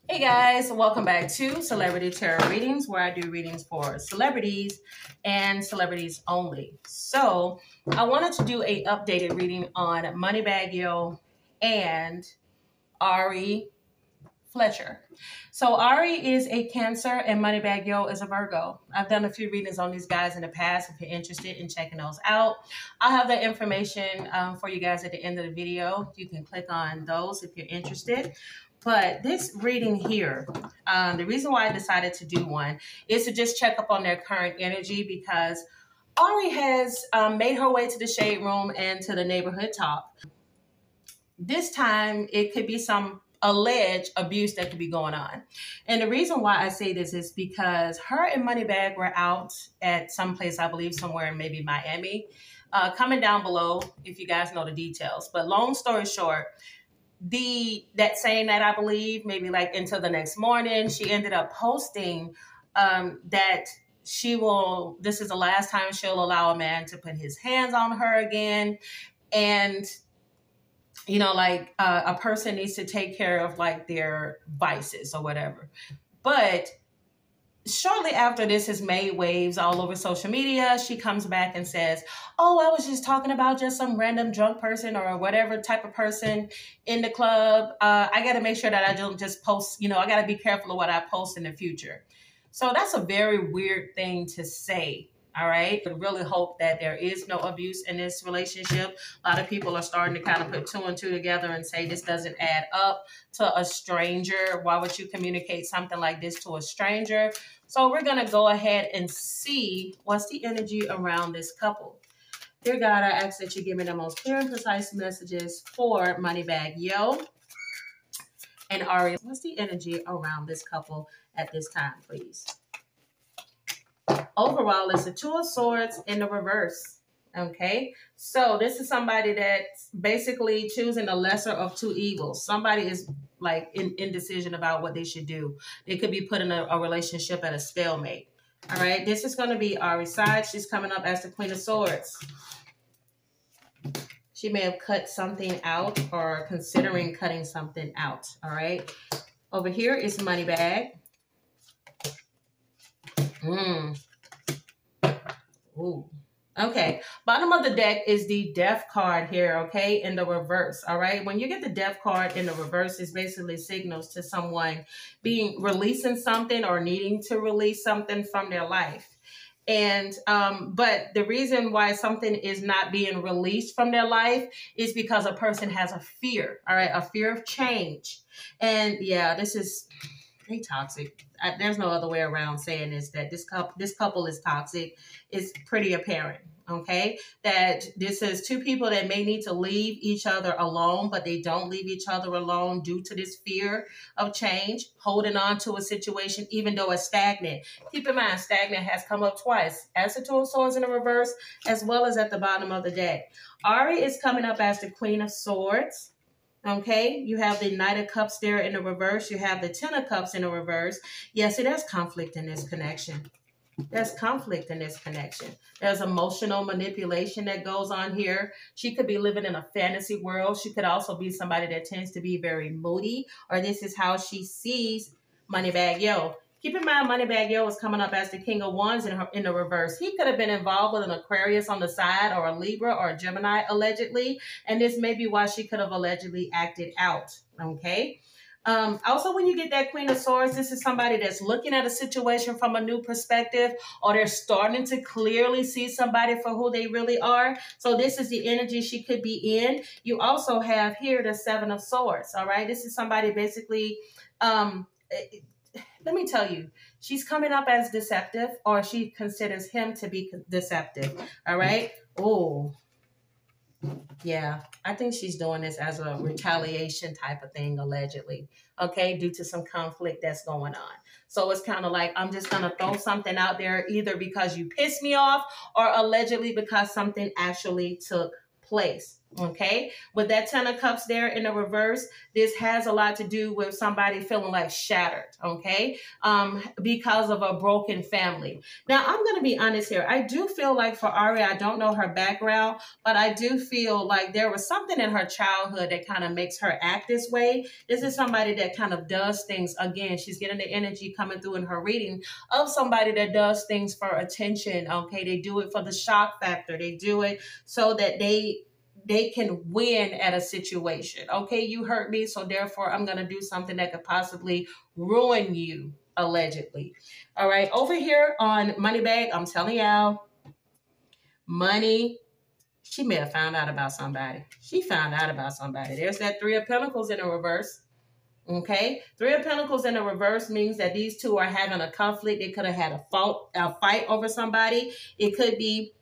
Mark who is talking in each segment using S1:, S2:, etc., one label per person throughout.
S1: Hey guys, welcome back to Celebrity Tarot Readings, where I do readings for celebrities and celebrities only. So I wanted to do a updated reading on Moneybagg and Ari Fletcher. So Ari is a Cancer and Moneybagg is a Virgo. I've done a few readings on these guys in the past if you're interested in checking those out. I'll have the information for you guys at the end of the video. You can click on those if you're interested. But this reading here, the reason why I decided to do one is to just check up on their current energy because Ari has made her way to the shade room and to the neighborhood talk. This time, it could be some alleged abuse that could be going on. And the reason why I say this is because her and Moneybagg were out at some place, I believe somewhere in maybe Miami. Comment down below if you guys know the details. But long story short, that same night, I believe, maybe like until the next morning, she ended up posting that this is the last time she'll allow a man to put his hands on her again. And, you know, like a person needs to take care of like their vices or whatever. But shortly after this has made waves all over social media, she comes back and says, oh, I was just talking about just some random drunk person or whatever type of person in the club. I got to make sure that I don't just post, I got to be careful of what I post in the future. So that's a very weird thing to say. All right. I really hope that there is no abuse in this relationship. A lot of people are starting to kind of put two and two together and say this doesn't add up to a stranger. Why would you communicate something like this to a stranger? So we're going to go ahead and see what's the energy around this couple. Dear God, I ask that you give me the most clear and precise messages for Moneybagg and Ari. What's the energy around this couple at this time, please? Overall, it's the Two of Swords in the reverse. Okay, so this is somebody that's basically choosing the lesser of two evils. Somebody is like in indecision about what they should do. They could be put in a relationship at a stalemate. All right, this is going to be Ari's side. She's coming up as the Queen of Swords. She may have cut something out or considering cutting something out. All right, over here is Moneybagg. Ooh. Okay, bottom of the deck is the Death card here, okay, in the reverse, all right? When you get the Death card in the reverse, it basically signals to someone releasing something or needing to release something from their life. And, but the reason why something is not being released from their life is because a person has a fear, all right, a fear of change. And yeah, this is very toxic. There's no other way around saying this, that this couple is toxic. It's pretty apparent, okay? That this is two people that may need to leave each other alone, but they don't leave each other alone due to this fear of change, holding on to a situation even though it's stagnant. Keep in mind, stagnant has come up twice, as the Two of Swords in the reverse, as well as at the bottom of the deck. Ari is coming up as the Queen of Swords. Okay, you have the Knight of Cups there in the reverse. You have the Ten of Cups in the reverse. Yes, there's conflict in this connection. There's conflict in this connection. There's emotional manipulation that goes on here. She could be living in a fantasy world. She could also be somebody that tends to be very moody, or this is how she sees Moneybagg. Keep in mind, Moneybagg is coming up as the King of Wands in the reverse. He could have been involved with an Aquarius on the side or a Libra or a Gemini, allegedly. And this may be why she could have allegedly acted out, okay? Also, when you get that Queen of Swords, this is somebody that's looking at a situation from a new perspective, or they're starting to clearly see somebody for who they really are. So this is the energy she could be in. You also have here the Seven of Swords, all right? This is somebody basically... let me tell you, she's coming up as deceptive, or she considers him to be deceptive. All right. Oh, yeah. I think she's doing this as a retaliation type of thing, allegedly. Okay. Due to some conflict that's going on. So it's kind of like, I'm just going to throw something out there either because you pissed me off or allegedly because something actually took place. Okay, with that 10 of Cups there in the reverse, this has a lot to do with somebody feeling like shattered, okay, because of a broken family. Now, I'm going to be honest here. I do feel like for Ari, I don't know her background, but I do feel like there was something in her childhood that kind of makes her act this way. This is somebody that kind of does things. Again, she's getting the energy coming through in her reading of somebody that does things for attention, okay? They do it for the shock factor. They do it so that they can win at a situation. Okay, you hurt me, so therefore I'm going to do something that could possibly ruin you, allegedly. All right, over here on Moneybagg, I'm telling y'all, money, she may have found out about somebody. She found out about somebody. There's that 3 of Pentacles in the reverse. Okay, 3 of Pentacles in the reverse means that these two are having a conflict. They could have had a fight over somebody. It could be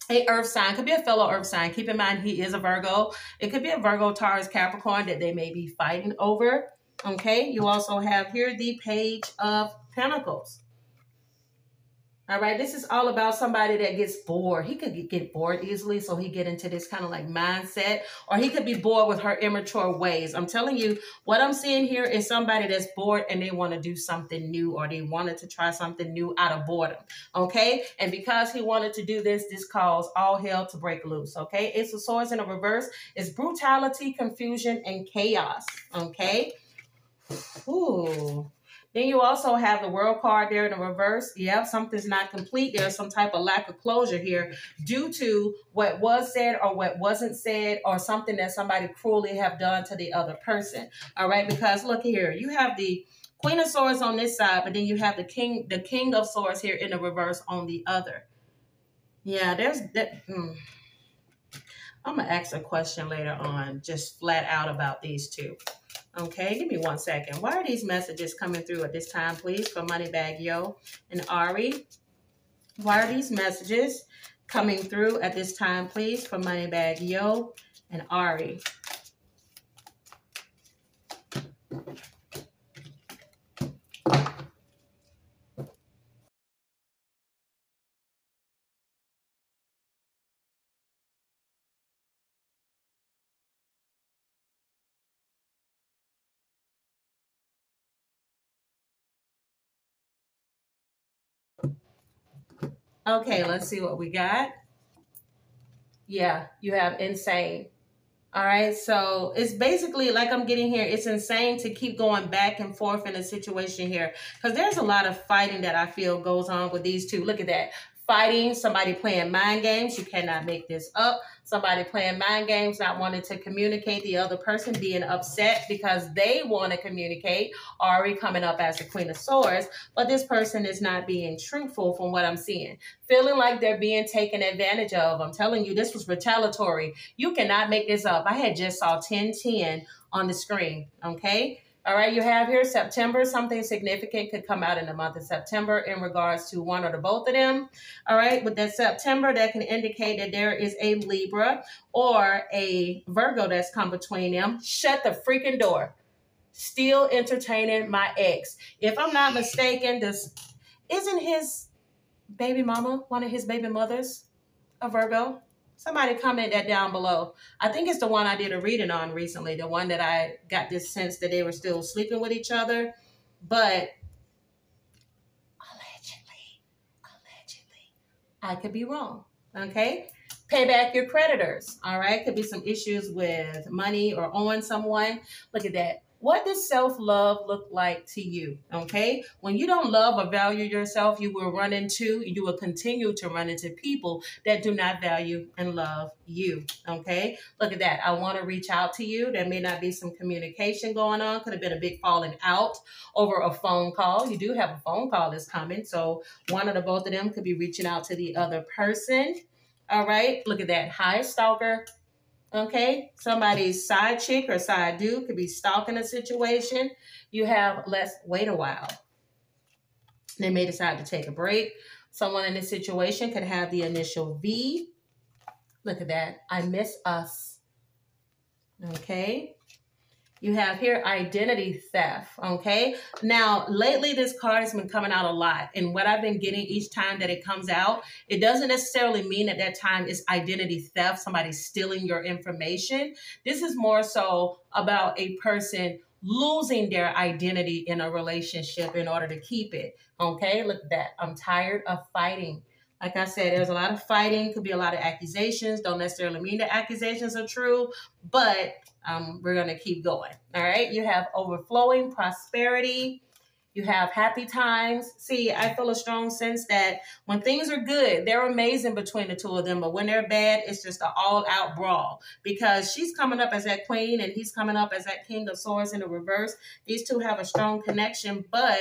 S1: a earth sign, could be a fellow earth sign. Keep in mind, he is a Virgo. It could be a Virgo, Taurus, Capricorn that they may be fighting over. Okay, you also have here the Page of Pentacles. All right, this is all about somebody that gets bored. He could get bored easily, so he get into this kind of like mindset, or he could be bored with her immature ways. I'm telling you, what I'm seeing here is somebody that's bored and they want to do something new, or they wanted to try something new out of boredom, okay? And because he wanted to do this, this caused all hell to break loose, okay? Ace of Swords in the reverse is brutality, confusion, and chaos, okay? Ooh. Then you also have the World card there in the reverse. Yeah, something's not complete. There's some type of lack of closure here due to what was said or what wasn't said, or something that somebody cruelly have done to the other person. All right, because look here, you have the Queen of Swords on this side, but then you have the King of Swords here in the reverse on the other. Yeah, there's that. I'm going to ask a question later on, just flat out about these two. Okay, give me 1 second. Why are these messages coming through at this time, please, for Moneybagg Yo and Ari? Why are these messages coming through at this time, please, for Moneybagg Yo and Ari? Okay, let's see what we got. Yeah, you have insane. All right, so it's basically like I'm getting here. It's insane to keep going back and forth in a situation here, because there's a lot of fighting that I feel goes on with these two. Look at that. Fighting, somebody playing mind games. You cannot make this up. Somebody playing mind games, not wanting to communicate, the other person being upset because they want to communicate. Ari coming up as the Queen of Swords, but this person is not being truthful from what I'm seeing. Feeling like they're being taken advantage of. I'm telling you, this was retaliatory. You cannot make this up. I had just saw 1010 on the screen, okay? All right, you have here September. Something significant could come out in the month of September in regards to one or the both of them. All right, with that September, that can indicate that there is a Libra or a Virgo that's come between them. Shut the freaking door. Still entertaining my ex. If I'm not mistaken, this isn't his baby mama, one of his baby mothers, a Virgo. Somebody comment that down below. I think it's the one I did a reading on recently, the one that I got this sense that they were still sleeping with each other. But allegedly, I could be wrong, okay? Pay back your creditors, all right? Could be some issues with money or owing someone. Look at that. What does self-love look like to you, okay? When you don't love or value yourself, you will continue to run into people that do not value and love you, okay? Look at that. I want to reach out to you. There may not be some communication going on. Could have been a big falling out over a phone call. You do have a phone call that's coming, so one or the both of them could be reaching out to the other person, all right? Look at that. High stalker. Okay, somebody's side chick or side dude could be stalking a situation. You have let's wait a while. They may decide to take a break. Someone in this situation could have the initial V. Look at that. I miss us. Okay. You have here identity theft, okay? Now, lately this card has been coming out a lot. And what I've been getting each time that it comes out, it doesn't necessarily mean at that time it's identity theft, somebody stealing your information. This is more so about a person losing their identity in a relationship in order to keep it, okay? Look at that. I'm tired of fighting. Like I said, there's a lot of fighting, could be a lot of accusations. Don't necessarily mean that accusations are true, but we're going to keep going. All right. You have overflowing prosperity. You have happy times. See, I feel a strong sense that when things are good, they're amazing between the two of them. But when they're bad, it's just an all-out brawl because she's coming up as that queen and he's coming up as that king of swords in the reverse. These two have a strong connection, but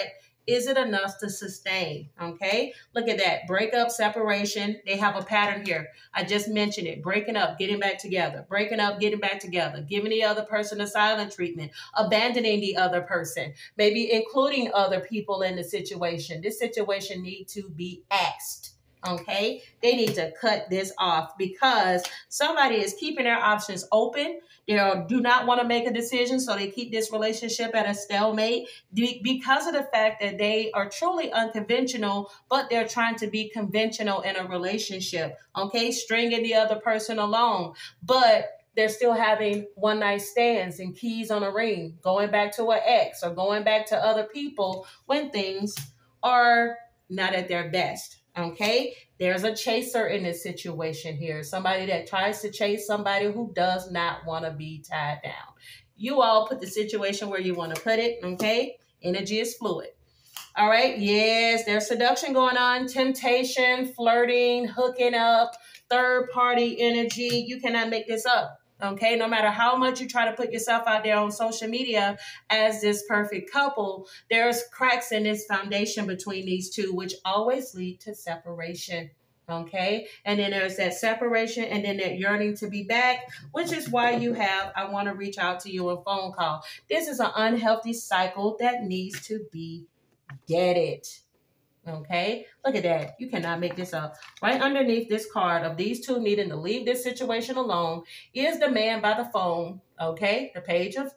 S1: is it enough to sustain? Okay, look at that. Breakup, separation. They have a pattern here. I just mentioned it. Breaking up, getting back together. Breaking up, getting back together. Giving the other person a silent treatment. Abandoning the other person. Maybe including other people in the situation. This situation needs to be axed. Okay, they need to cut this off because somebody is keeping their options open. They do not want to make a decision, so they keep this relationship at a stalemate because of the fact that they are truly unconventional, but they're trying to be conventional in a relationship. Okay, stringing the other person along, but they're still having one night stands and keys on a ring, going back to an ex or going back to other people when things are not at their best. Okay, there's a chaser in this situation here. Somebody that tries to chase somebody who does not want to be tied down. You all put the situation where you want to put it. Okay, energy is fluid. All right, yes, there's seduction going on, temptation, flirting, hooking up, third party energy. You cannot make this up. Okay, no matter how much you try to put yourself out there on social media as this perfect couple, there's cracks in this foundation between these two, which always lead to separation. Okay, and then there's that separation and then that yearning to be back, which is why you have, I want to reach out to you a phone call. This is an unhealthy cycle that needs to be deaded. Okay, look at that. You cannot make this up. Right underneath this card of these two needing to leave this situation alone is the man by the phone. Okay, the page of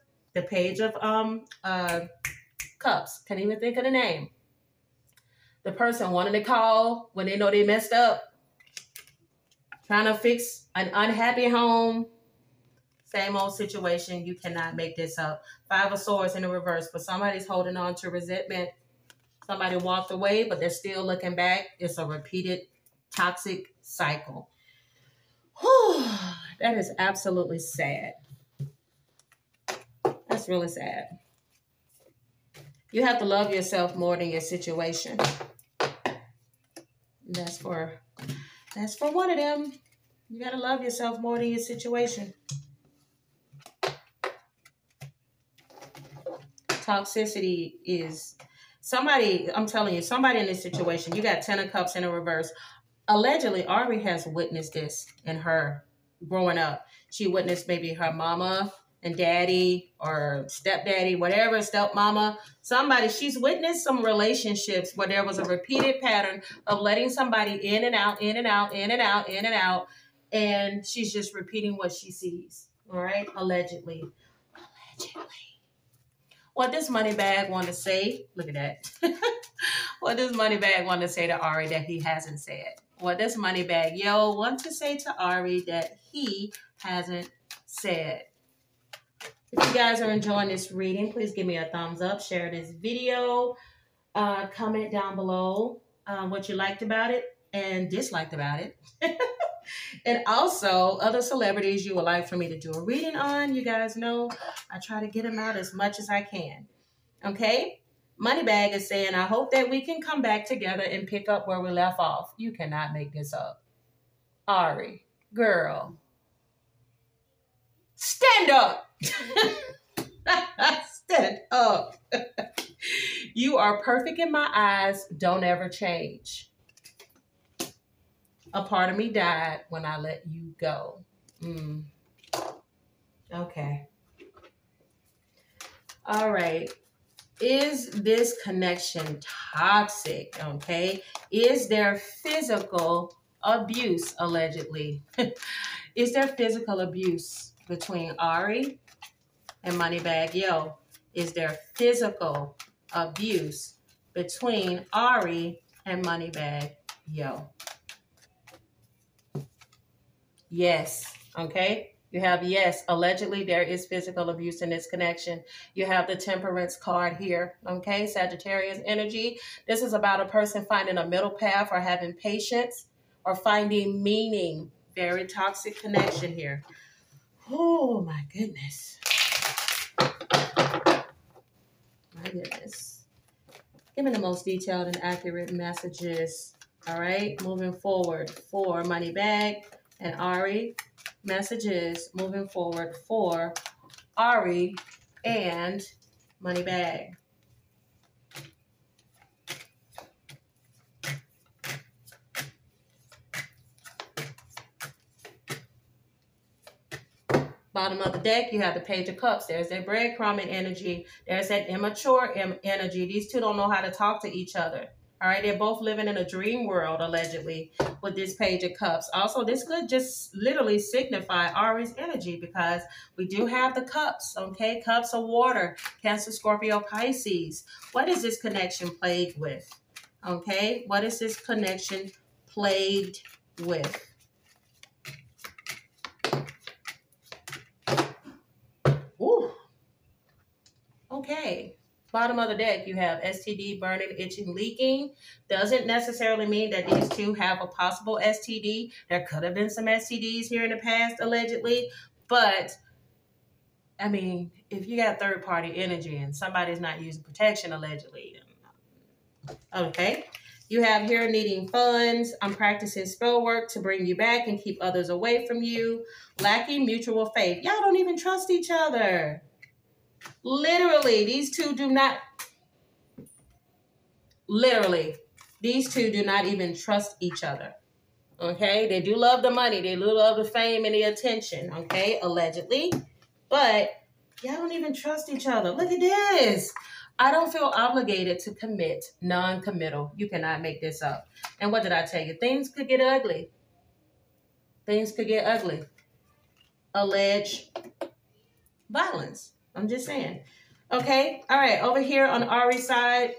S1: cups. Can't even think of the name. The person wanting to call when they know they messed up, trying to fix an unhappy home. Same old situation. You cannot make this up. 5 of Swords in the reverse, but somebody's holding on to resentment. Somebody walked away, but they're still looking back. It's a repeated toxic cycle. Whew, that is absolutely sad. That's really sad. You have to love yourself more than your situation. That's for one of them. You got to love yourself more than your situation. Toxicity is... somebody, I'm telling you, somebody in this situation, you got 10 of Cups in a reverse. Allegedly, Ari has witnessed this in her growing up. She witnessed maybe her mama and daddy or stepdaddy, whatever, stepmama, somebody. She's witnessed some relationships where there was a repeated pattern of letting somebody in and out, in and out, in and out, in and out. And she's just repeating what she sees. All right. Allegedly. What does Moneybagg want to say? Look at that. What does Moneybagg want to say to Ari that he hasn't said? What does Moneybagg want to say to Ari that he hasn't said? If you guys are enjoying this reading, please give me a thumbs up. Share this video. Comment down below what you liked about it and disliked about it. And also, other celebrities you would like for me to do a reading on. You guys know I try to get them out as much as I can. Okay? Moneybagg is saying, I hope that we can come back together and pick up where we left off. You cannot make this up. Ari, girl, stand up. Stand up. You are perfect in my eyes. Don't ever change. A part of me died when I let you go. Okay. All right. Is this connection toxic? Okay. Is there physical abuse, allegedly? Is there physical abuse between Ari and Moneybagg Yo is there physical abuse between Ari and Moneybagg Yo? Yes. Okay. You have yes. Allegedly, there is physical abuse in this connection. You have the Temperance card here. Okay. Sagittarius energy. This is about a person finding a middle path or having patience or finding meaning. Very toxic connection here. Oh, my goodness. My goodness. Give me the most detailed and accurate messages. All right. Moving forward for Moneybagg and Ari. Messages moving forward for Ari and Moneybagg. Bottom of the deck, you have the Page of Cups. There's that breadcrumbing energy. There's that immature energy. These two don't know how to talk to each other. All right, they're both living in a dream world, allegedly, with this Page of Cups. Also, this could just literally signify Ari's energy because we do have the cups, okay? Cups of water, Cancer, Scorpio, Pisces. What is this connection plagued with? Okay, what is this connection plagued with? Ooh. Okay. Bottom of the deck, you have STD, burning, itching, leaking. Doesn't necessarily mean that these two have a possible STD. There could have been some STDs here in the past, allegedly. But, I mean, if you got third-party energy and somebody's not using protection, allegedly. Okay. You have here needing funds. I'm practicing spell work to bring you back and keep others away from you. Lacking mutual faith. Y'all don't even trust each other. Literally, these two do not even trust each other. Okay, they do love the money, they do love the fame and the attention, okay, allegedly, but y'all don't even trust each other. Look at this. I don't feel obligated to commit. Non-committal. You cannot make this up. And what did I tell you? Things could get ugly. Things could get ugly. Alleged violence. I'm just saying. Okay. All right. Over here on Ari's side.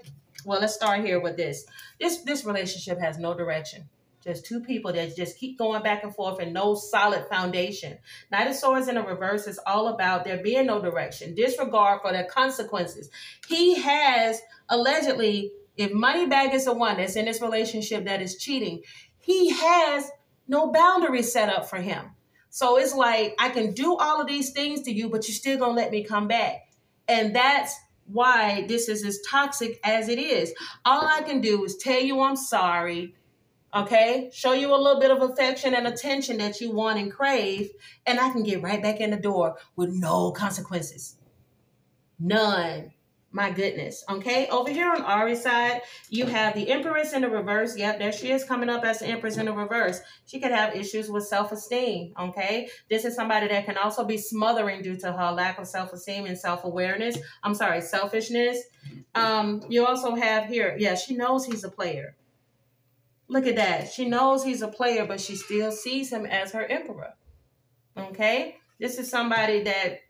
S1: Well, let's start here with this. This relationship has no direction. Just two people that just keep going back and forth and no solid foundation. Knight of Swords in a reverse is all about there being no direction. Disregard for the consequences. He has allegedly, if Moneybagg is the one that's in this relationship that is cheating, he has no boundaries set up for him. So it's like, I can do all of these things to you, but you're still going to let me come back. And that's why this is as toxic as it is. All I can do is tell you I'm sorry, okay? Show you a little bit of affection and attention that you want and crave, and I can get right back in the door with no consequences. None. My goodness. Okay, over here on Ari's side, you have the Empress in the reverse. Yep, there she is coming up as the Empress in the reverse. She could have issues with self-esteem, okay? This is somebody that can also be smothering due to her lack of self-esteem and self-awareness. I'm sorry, selfishness. You also have here, yeah, she knows he's a player. Look at that. She knows he's a player, but she still sees him as her emperor, okay? This is somebody that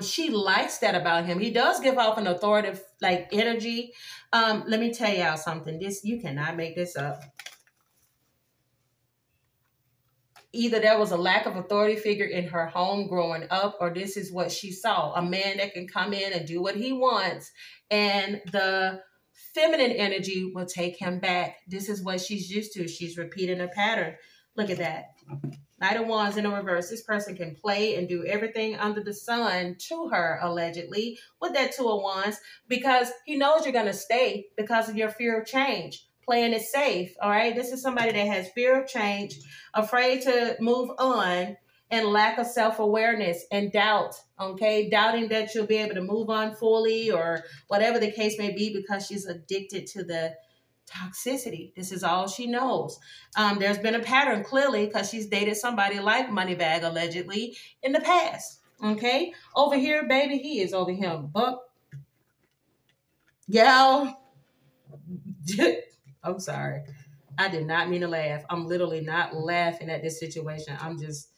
S1: she likes that about him. He does give off an authoritative like energy. Let me tell y'all something. You cannot make this up. Either there was a lack of authority figure in her home growing up, or this is what she saw. A man that can come in and do what he wants, and the feminine energy will take him back. This is what she's used to. She's repeating a pattern. Look at that. Knight of Wands in the reverse. This person can play and do everything under the sun to her, allegedly, with that Two of Wands, because he knows you're going to stay because of your fear of change. Playing it safe, all right? This is somebody that has fear of change, afraid to move on, and lack of self-awareness and doubt, okay? Doubting that you'll be able to move on fully or whatever the case may be because she's addicted to the toxicity. This is all she knows. There's been a pattern clearly because she's dated somebody like Moneybagg allegedly in the past. Okay, over here, baby, he is over here. Buck, gal. I'm sorry. I did not mean to laugh. I'm literally not laughing at this situation. I'm just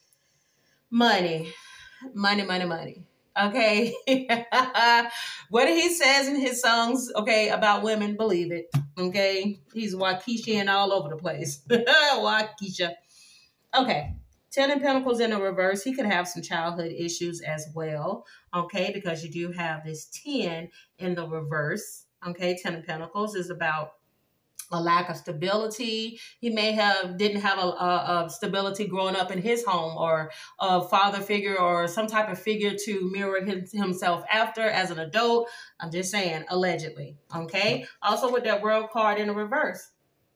S1: money. Okay. What he says in his songs, okay, about women, believe it. Okay. He's Waukesha all over the place. Waukesha. Okay. 10 of Pentacles in the reverse. He could have some childhood issues as well. Okay. Because you do have this 10 in the reverse. Okay. 10 of Pentacles is about a lack of stability. He may didn't have a stability growing up in his home, or a father figure or some type of figure to mirror himself after as an adult. I'm just saying, allegedly. Okay. Also with that World card in the reverse.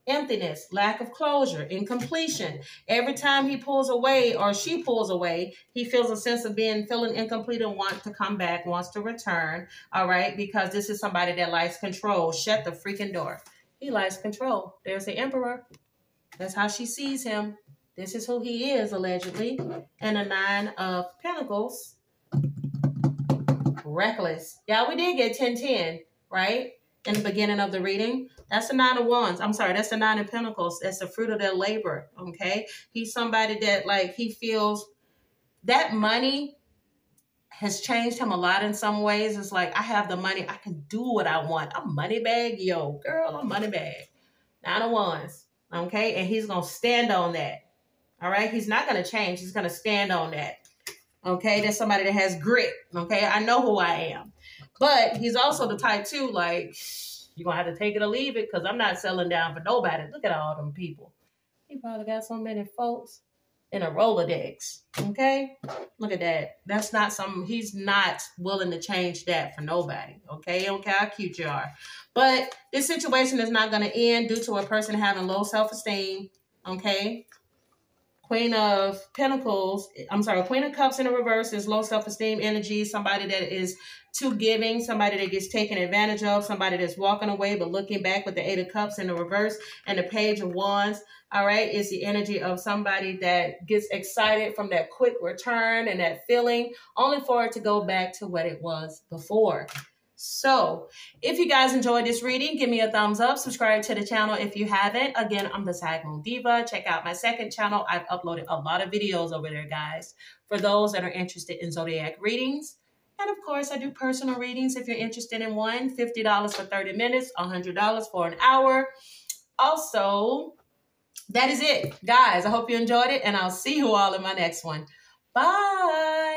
S1: Emptiness, lack of closure, incompletion. Every time he pulls away or she pulls away, he feels a sense of feeling incomplete and wants to come back, wants to return. All right. Because this is somebody that likes control. Shut the freaking door. He likes control. There's the Emperor. That's how she sees him. This is who he is, allegedly. And a 9 of Pentacles. Reckless. Yeah, we did get 10-10, right? In the beginning of the reading. That's the 9 of Wands. I'm sorry, that's the 9 of Pentacles. That's the fruit of their labor, okay? He's somebody that, like, he feels that money has changed him a lot in some ways. It's like, I have the money. I can do what I want. I'm Moneybagg. Yo, girl, I'm Moneybagg. 9 of Wands. Okay? And he's going to stand on that. All right? He's not going to change. He's going to stand on that. Okay? That's somebody that has grit. Okay? I know who I am. But he's also the type, too, like, you're going to have to take it or leave it because I'm not selling down for nobody. Look at all them people. He probably got so many folks in a Rolodex. Okay? Look at that. That's not something, he's not willing to change that for nobody. Okay? Don't care how cute you are. But this situation is not going to end due to a person having low self-esteem. Okay? Queen of Pentacles, Queen of Cups in the reverse is low self-esteem energy. Somebody that is too giving, somebody that gets taken advantage of, somebody that's walking away but looking back with the 8 of Cups in the reverse and the Page of Wands. All right, it's the energy of somebody that gets excited from that quick return and that feeling, only for it to go back to what it was before. So, if you guys enjoyed this reading, give me a thumbs up. Subscribe to the channel if you haven't. Again, I'm the Sag Moon Diva. Check out my second channel. I've uploaded a lot of videos over there, guys, for those that are interested in zodiac readings. And, of course, I do personal readings if you're interested in one. $50 for 30 minutes, $100 for an hour. Also, that is it, guys. I hope you enjoyed it, and I'll see you all in my next one. Bye.